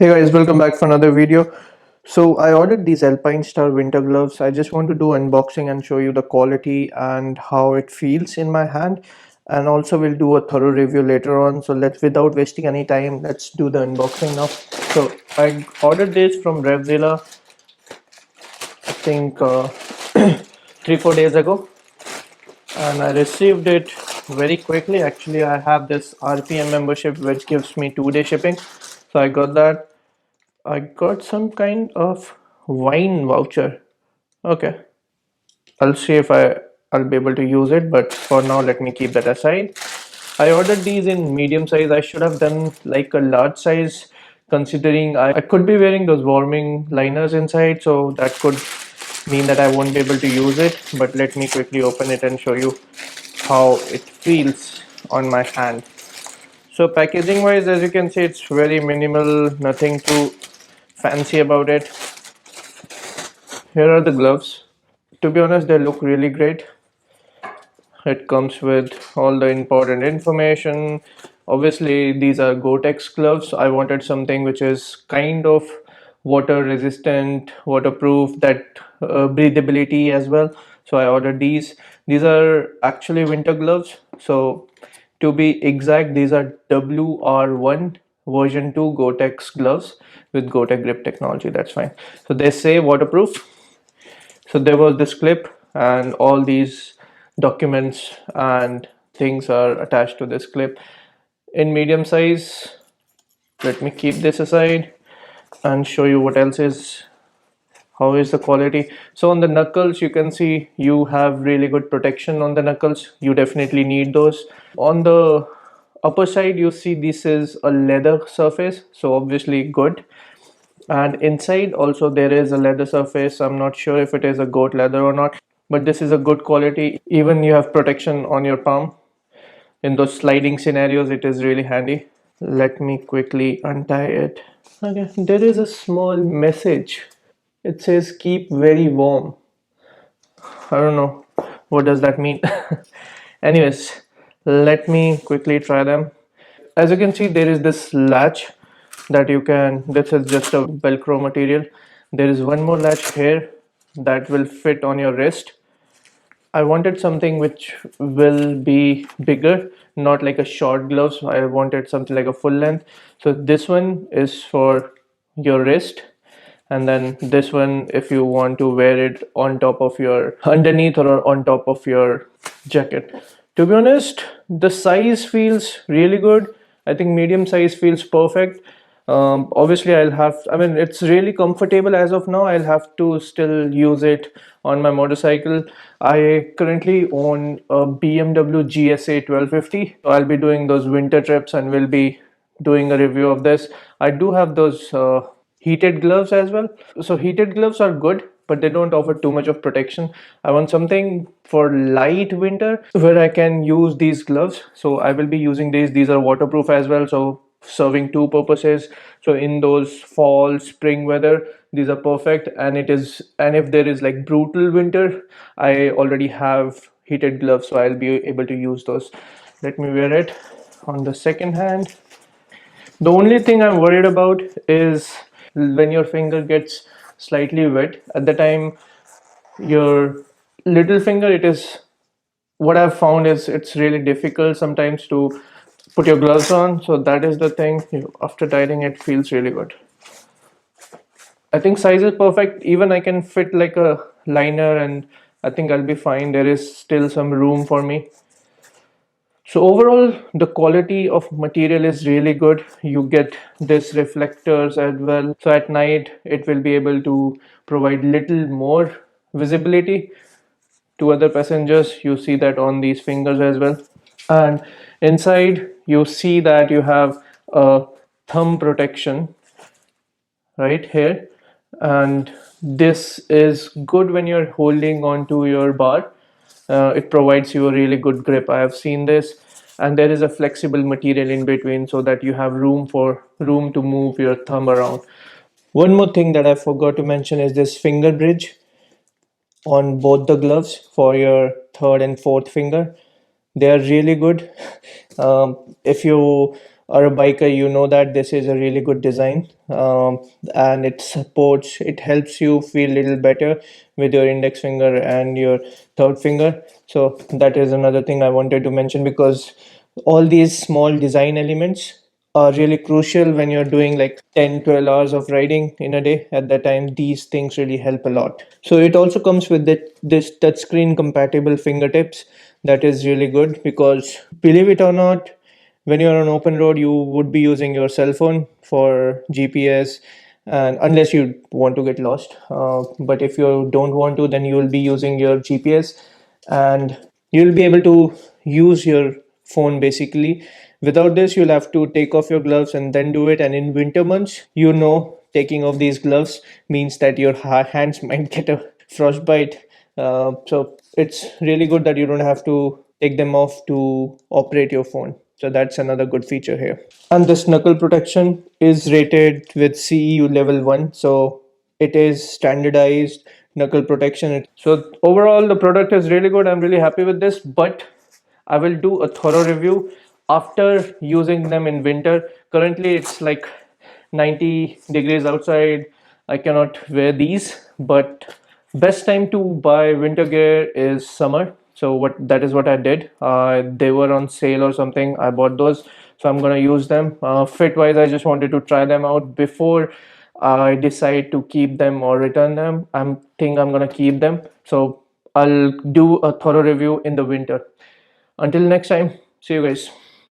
Hey guys, welcome back for another video. So I ordered these Alpinestars winter gloves. I just want to do unboxing and show you the quality and how it feels in my hand, and also we'll do a thorough review later on. So let's, without wasting any time, let's do the unboxing now. So I ordered this from Revzilla, I think 3-4 days ago, and I received it very quickly. Actually, I have this RPM membership which gives me 2-day shipping, so I got that. I got some kind of wine voucher. Okay, I'll see if I'll be able to use it, but for now let me keep that aside. I ordered these in medium size. I should have done like a large size, considering I could be wearing those warming liners inside, so that could mean that I won't be able to use it. But let me quickly open it and show you how it feels on my hand. So packaging wise, as you can see, it's very minimal, nothing too fancy about it. Here are the gloves. To be honest, they look really great. It comes with all the important information. Obviously, these are Gore-Tex gloves. I wanted something which is kind of water resistant, waterproof, that breathability as well. So I ordered these. These are actually winter gloves. So to be exact, these are WR-1 version 2 Gore-Tex gloves with Gore-Tex grip technology. That's fine. So they say waterproof. So there was this clip, and all these documents and things are attached to this clip in medium size. Let me keep this aside and show you what else is, how is the quality. So on the knuckles, you can see you have really good protection on the knuckles. You definitely need those. On the upper side, you see this is a leather surface, so obviously good. And inside also there is a leather surface. I'm not sure if it is a goat leather or not, but this is a good quality. Even you have protection on your palm. In those sliding scenarios, it is really handy. Let me quickly untie it. Okay, there is a small message. It says keep very warm. I don't know what does that mean. Anyways, let me quickly try them. As you can see, there is this latch that you can, this is just a velcro material. There is one more latch here that will fit on your wrist. I wanted something which will be bigger, not like a short gloves. I wanted something like a full length. So this one is for your wrist, and then this one if you want to wear it on top of your underneath or on top of your jacket. To be honest, the size feels really good. I think medium size feels perfect. Obviously I'll have, I mean, it's really comfortable as of now. I'll have to still use it on my motorcycle. I currently own a BMW GSA 1250. I'll be doing those winter trips and we'll be doing a review of this. I do have those heated gloves as well. So heated gloves are good, but they don't offer too much of protection. I want something for light winter where I can use these gloves. So I will be using these. These are waterproof as well, so serving two purposes. So in those fall spring weather, these are perfect. And it is, and if there is like brutal winter, I already have heated gloves, so I'll be able to use those. Let me wear it on the second hand. The only thing I'm worried about is when your finger gets slightly wet. At the time, your little finger, it is, what I've found is it's really difficult sometimes to put your gloves on. So that is the thing. After tying it, feels really good. I think size is perfect. Even I can fit like a liner, and I think I'll be fine. There is still some room for me. So overall, the quality of material is really good. You get this reflectors as well. So at night, it will be able to provide little more visibility to other passengers. You see that on these fingers as well. And inside, you see that you have a thumb protection right here. And this is good when you're holding on to your bar. It provides you a really good grip. I have seen this, and there is a flexible material in between so that you have room to move your thumb around. One more thing that I forgot to mention is this finger bridge on both the gloves for your third and fourth finger. They are really good. If you are a biker, you know that this is a really good design, and it helps you feel a little better with your index finger and your third finger. So that is another thing I wanted to mention, because all these small design elements are really crucial when you're doing like 10-12 hours of riding in a day. At that time, these things really help a lot. So it also comes with this touchscreen compatible fingertips. That is really good, because believe it or not, when you're on open road, you would be using your cell phone for GPS, and unless you want to get lost, but if you don't want to, then you will be using your GPS, and you'll be able to use your phone basically. Without this, you'll have to take off your gloves and then do it, and in winter months, taking off these gloves means that your hands might get a frostbite. So it's really good that you don't have to take them off to operate your phone. So that's another good feature here. And this knuckle protection is rated with CEU level 1. So it is standardized knuckle protection. So overall, the product is really good. I'm really happy with this, but I will do a thorough review after using them in winter. Currently, it's like 90 degrees outside. I cannot wear these, but best time to buy winter gear is summer. So what I did. They were on sale or something. I bought those, so I'm gonna use them. Fit wise, I just wanted to try them out before I decide to keep them or return them. I'm gonna keep them. So I'll do a thorough review in the winter. Until next time, see you guys.